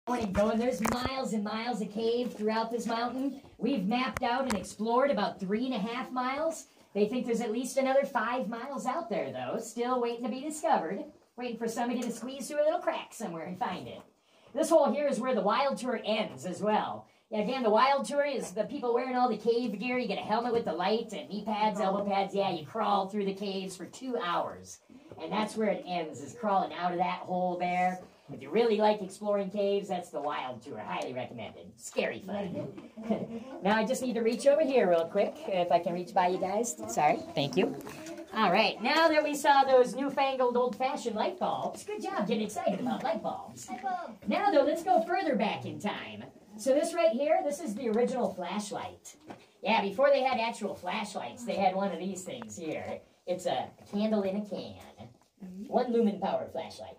Going. There's miles and miles of cave throughout this mountain. We've mapped out and explored about 3.5 miles. They think there's at least another 5 miles out there, though, still waiting to be discovered. Waiting for somebody to squeeze through a little crack somewhere and find it. This hole here is where the Wild Tour ends as well. Yeah, again, the Wild Tour is the people wearing all the cave gear. You get a helmet with the light and knee pads, elbow pads. Yeah, you crawl through the caves for 2 hours. And that's where it ends, is crawling out of that hole there. If you really like exploring caves, that's the Wild Tour. Highly recommended. Scary fun. Now I just need to reach over here real quick, if I can reach by you guys. Sorry. Thank you. All right. Now that we saw those newfangled old-fashioned light bulbs, good job getting excited about light bulbs. Now, though, let's go further back in time. So this right here, this is the original flashlight. Yeah, before they had actual flashlights, they had one of these things here. It's a candle in a can. 1 lumen power flashlight.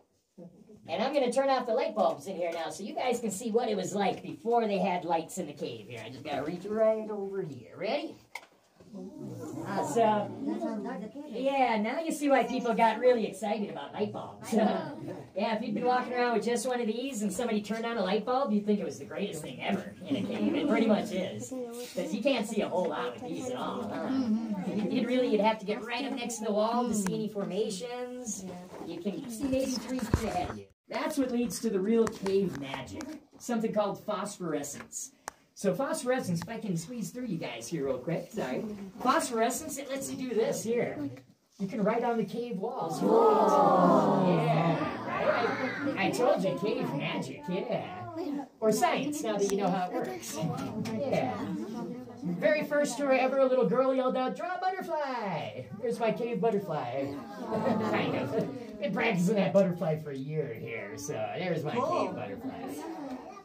And I'm going to turn off the light bulbs in here now so you guys can see what it was like before they had lights in the cave here. I just got to reach right over here. Ready? Yeah, now you see why people got really excited about light bulbs. Yeah, if you'd been walking around with just one of these and somebody turned on a light bulb, you'd think it was the greatest thing ever in a cave. It pretty much is. Because you can't see a whole lot with these at all. You'd have to get right up next to the wall to see any formations. You can see maybe 3 feet ahead of you. That's what leads to the real cave magic, something called phosphorescence. So phosphorescence, if I can squeeze through you guys here real quick, sorry. Phosphorescence, it lets you do this here. You can write on the cave walls. Yeah, right? I told you, cave magic, yeah. Or science, now that you know how it works. Yeah. Very first tour ever, a little girl yelled out, "Draw a butterfly!" There's my cave butterfly. Kind of. Been practicing that butterfly for a year here, so there's my cave butterfly.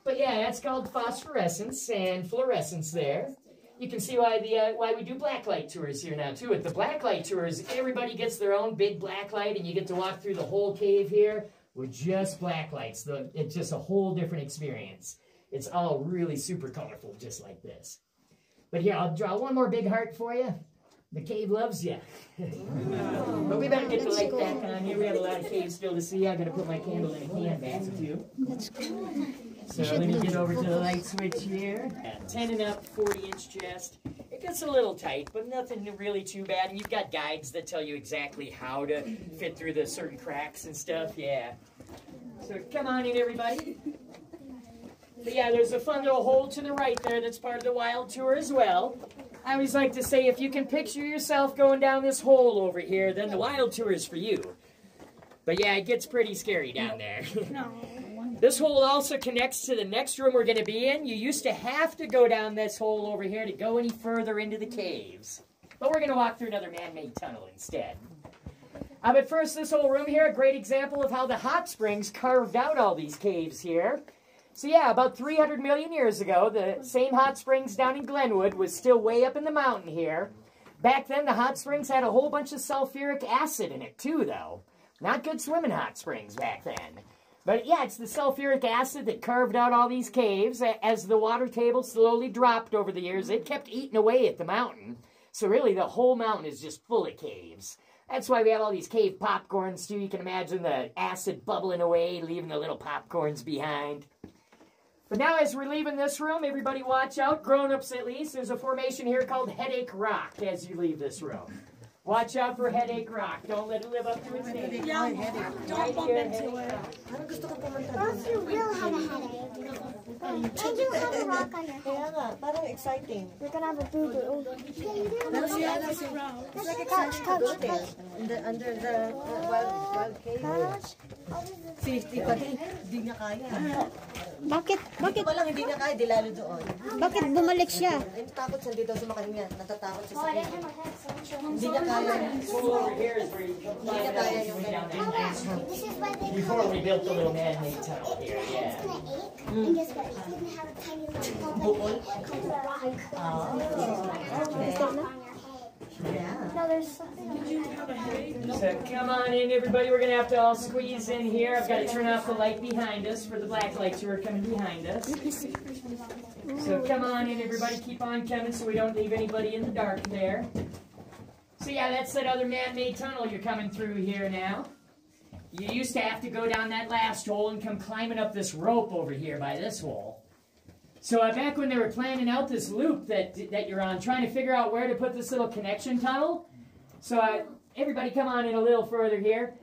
But yeah, that's called phosphorescence and fluorescence there. You can see why we do blacklight tours here now, too. At the blacklight tours, everybody gets their own big blacklight, and you get to walk through the whole cave here with just blacklights. It's just a whole different experience. It's all really super colorful, just like this. But here, I'll draw one more big heart for you. The cave loves you. But we better get the light back on here. We have a lot of caves still to see. I gotta put my candle in a can back too. So let me get over to the light switch here. 10 and up, 40-inch chest. It gets a little tight, but nothing really too bad. And you've got guides that tell you exactly how to fit through the certain cracks and stuff. Yeah. So come on in, everybody. But yeah, there's a fun little hole to the right there that's part of the Wild Tour as well. I always like to say, if you can picture yourself going down this hole over here, then the Wild Tour is for you. But yeah, it gets pretty scary down there. This hole also connects to the next room we're going to be in. You used to have to go down this hole over here to go any further into the caves. But we're going to walk through another man-made tunnel instead. But first, this whole room here, a great example of how the hot springs carved out all these caves here. So yeah, about 300 million years ago, the same hot springs down in Glenwood was still way up in the mountain here. Back then, the hot springs had a whole bunch of sulfuric acid in it too, though. Not good swimming hot springs back then. But yeah, it's the sulfuric acid that carved out all these caves. As the water table slowly dropped over the years, it kept eating away at the mountain. So really, the whole mountain is just full of caves. That's why we have all these cave popcorns, too. You can imagine the acid bubbling away, leaving the little popcorns behind. But now as we're leaving this room, everybody watch out, grown-ups at least. There's a formation here called Headache Rock as you leave this room. Watch out for Headache Rock. Don't let it live up to its name. Yeah, don't bump into it. What if you will have a headache? And you have a rock on your head. Kaya nga, parang exciting. You're gonna have a boo-boo. Yeah, that's around. It's like exciting under the wild cave. Safety pa rin. Hindi niya kaya. Bakit? Dito pa lang hindi niya kaya, di lalo doon. Bakit bumalik siya? Ay, natakot siya dito, sumakay niya. Natatakot siya sa cave. Hindi niya kaya. Over here is where you come before we built the little man-made tunnel here, yeah. And guess what? He's gonna have a tiny little bubble called a rock. Yeah. No, there's something. Did you have a headache? So come on in, everybody. We're going to have to all squeeze in here. I've got to turn off the light behind us for the black lights who are coming behind us. So come on in, everybody. Keep on coming so we don't leave anybody in the dark there. So yeah, that's that other man-made tunnel you're coming through here now. you used to have to go down that last hole and come climbing up this rope over here by this hole. So back when they were planning out this loop that you're on, trying to figure out where to put this little connection tunnel. So everybody come on in a little further here.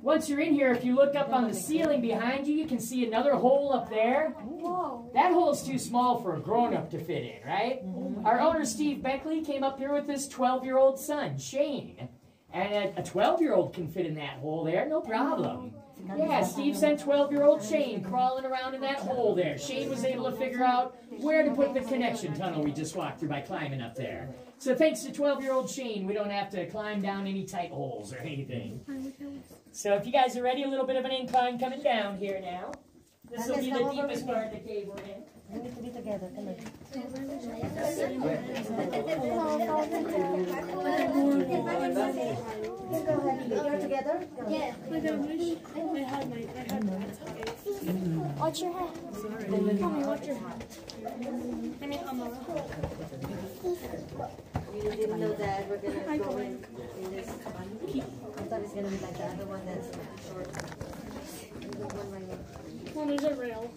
Once you're in here, if you look up on the ceiling behind you, you can see another hole up there. Whoa. That hole's too small for a grown-up to fit in, right? Our owner, Steve Beckley, came up here with his 12-year-old son, Shane. And a 12-year-old can fit in that hole there, no problem. Yeah, Steve sent 12-year-old Shane crawling around in that hole there. Shane was able to figure out where to put the connection tunnel we just walked through by climbing up there. So thanks to 12-year-old Shane, we don't have to climb down any tight holes or anything. So if you guys are ready, a little bit of an incline coming down here now. This will be the deepest part of the cave we're in. We need to be together. Come on. You're together? Yeah. Watch your head. Mommy, watch your head. We didn't know that we're going to go in this one. I thought it's going to be like the other one that's short. Well, there's a rail.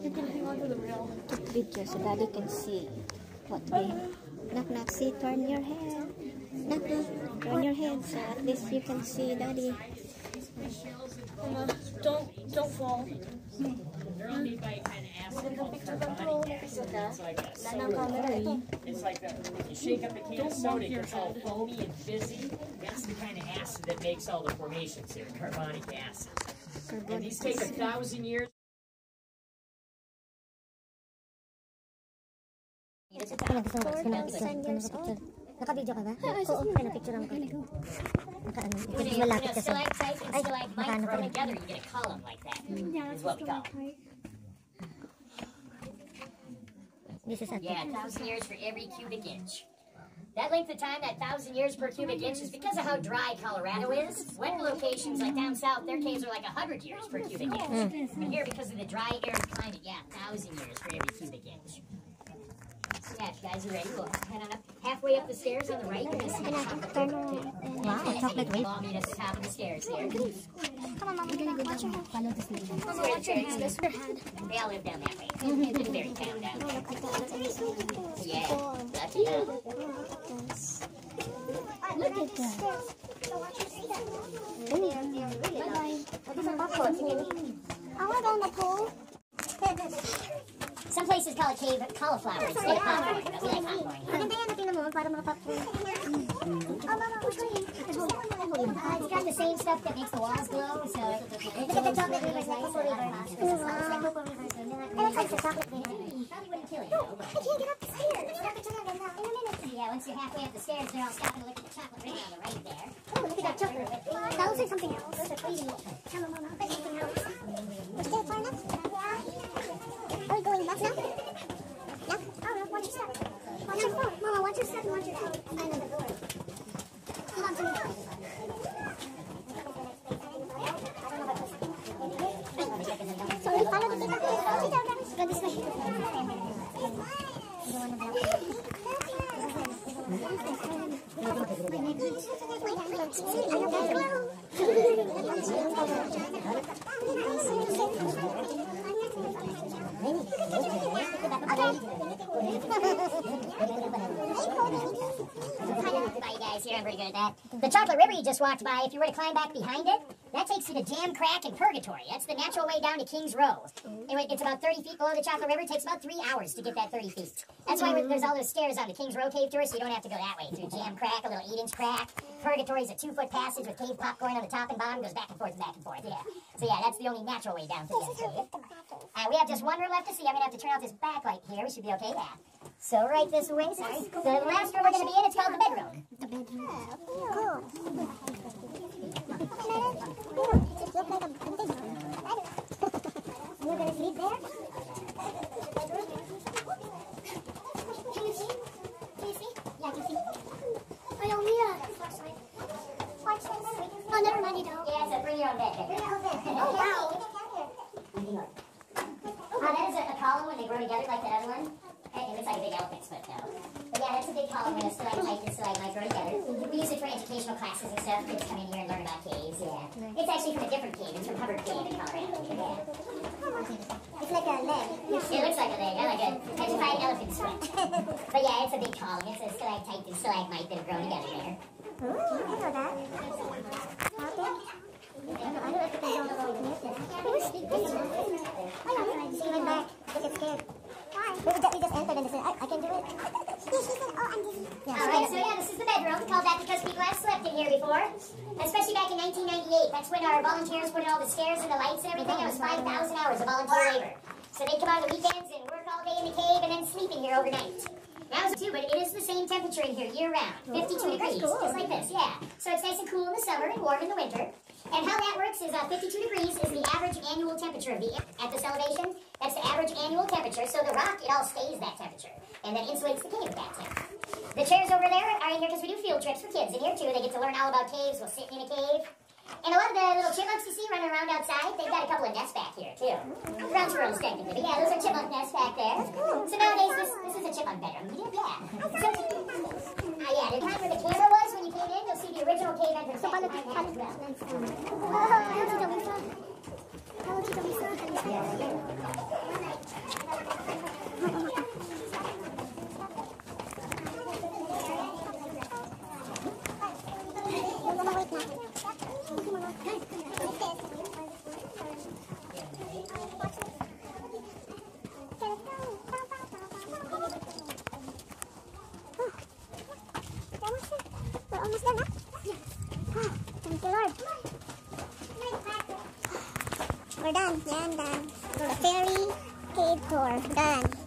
You can hang on to the rail. Picture so Daddy can see what we. Knock, knock, see, turn your head. Knock, knock, turn your head so at least you can see Daddy. Don't fall. They're all made by kind of acid called carbonic acid. It's like a soda. It's like if you shake up a can of soda, it gets all foamy and fizzy. That's the kind of acid that makes all the formations here, carbonic acid. And these take 1,000 years. Naka-video ka ba? Oo, pinapicturean ko. Stalactites and stalagmites thrown together, you get a column like that. Is what we call it. This is a 1,000 years for every cubic inch. That length of time, that 1,000 years per cubic inch, is because of how dry Colorado is. Wet locations like down south, their caves are like 100 years per cubic inch. And here, because of the dry, arid climate, 1,000 years for every cubic inch. So yeah, if you guys are ready, we'll head on up halfway up the stairs on the right. You're going to see the chocolate river. Wow, chocolate river. Follow me to the top of the stairs there. Come on, Mama, watch your head. Follow this lead. Mama, watch your head. This your head. They all live down that way. It's a very town down there. Yeah, lucky enough. Look at that. I want to go in the pool. Some places call it cave cauliflower instead of popcorn, but we like popcorn. Maganda yan, tingnan mo, para mga popcorn. Oh, Mama, which one? It's got the same stuff that makes the walls glow, so Look at the chocolate rivers, like Coco River. It's like Coco River. I like the chocolate river. probably wouldn't kill you. I can't get up the stairs. In a minute. Yeah, once you're halfway up the stairs, they're all stopping to look at the chocolate ring on the right there. Oh, look at that chocolate river. Those are something else. Those are crazy. Come on, Mama. That's something else. We're still far enough? Are we going back now? Yeah? Oh, no. Watch your step. Watch your phone. Mama, watch your step and watch your phone. I know the door. Come on, Jimmy. So we follow the people. Go this way. Bye, guys. Here, I'm pretty good at that. The chocolate river you just walked by, if you were to climb back behind it, that takes you to Jam Crack and Purgatory. That's the natural way down to Kings Row. It's about 30 feet below the chocolate river. It takes about 3 hours to get that 30 feet. That's why there's all those stairs on the Kings Row cave tour, so you don't have to go that way. Through Jam Crack, a little 8-inch crack. Purgatory's a 2-foot passage with cave popcorn on the top and bottom. Goes back and forth, yeah. So yeah, that's the only natural way down to the cave. We have just one room left to see. I'm going to have to turn off this backlight here. We should be okay, yeah. So right this way, sorry. The last room we're going to be in, it's called the bedroom. The bedroom. Cool. Look like a big room. You're going to sleep there? Can you see? Can you see? Yeah, I can see. I don't need a flashlight. Watch this. Oh, never mind, you don't. Yeah, so bring your own bed. Bring your own bed. Oh, wow. That is a column when they grow together like that other one. It looks like a big elephant's foot, though. But yeah, that's a big column where the stalactite and stalagmite grow together. We use it for educational classes and stuff. Kids come in here and learn about caves, yeah. It's actually from a different cave. It's from Hubbard Cave in Colorado. Yeah. It's like a leg. It looks like a leg, like a petrified elephant's foot. But yeah, it's a big column. It's a stalactite and stalagmite that have grown together there. Ooh, I know that. Out there? I don't know if they don't go connect it. I know. She went back. They get scared. Why? We just entered and they said, I can do it. Yeah, she said, oh, I'm dizzy. Yeah, Alright, so yeah, this is the bedroom. We called that because people have slept in here before. Especially back in 1998. That's when our volunteers put in all the stairs and the lights and everything. It was 5,000 hours of volunteer labor. So they'd come out on the weekends and work all day in the cave and then sleep in here overnight. That was too, but it is the same temperature in here year-round. 52 degrees, cool. just like this, yeah. So it's nice and cool in the summer and warm in the winter. And how that works is 52 degrees is the average annual temperature of the air at this elevation. That's the average annual temperature. So the rock, it all stays that temperature. And that insulates the cave at that temp. The chairs over there are in here because we do field trips for kids in here too. They get to learn all about caves. We'll sit in a cave. And a lot of the little chipmunks you see running around outside, they've got a couple of nests back here too. Ground squirrels technically, but yeah, those are chipmunk nests back there. So nowadays, this is a chipmunk bedroom. Yeah. Yeah, the time where the camera was when you came in, you'll see the original cave entrance back behind that as well. We're almost done, huh? Oh, thank you, Lord. We're done. Yeah, I'm done. So the fairy cave tour, done.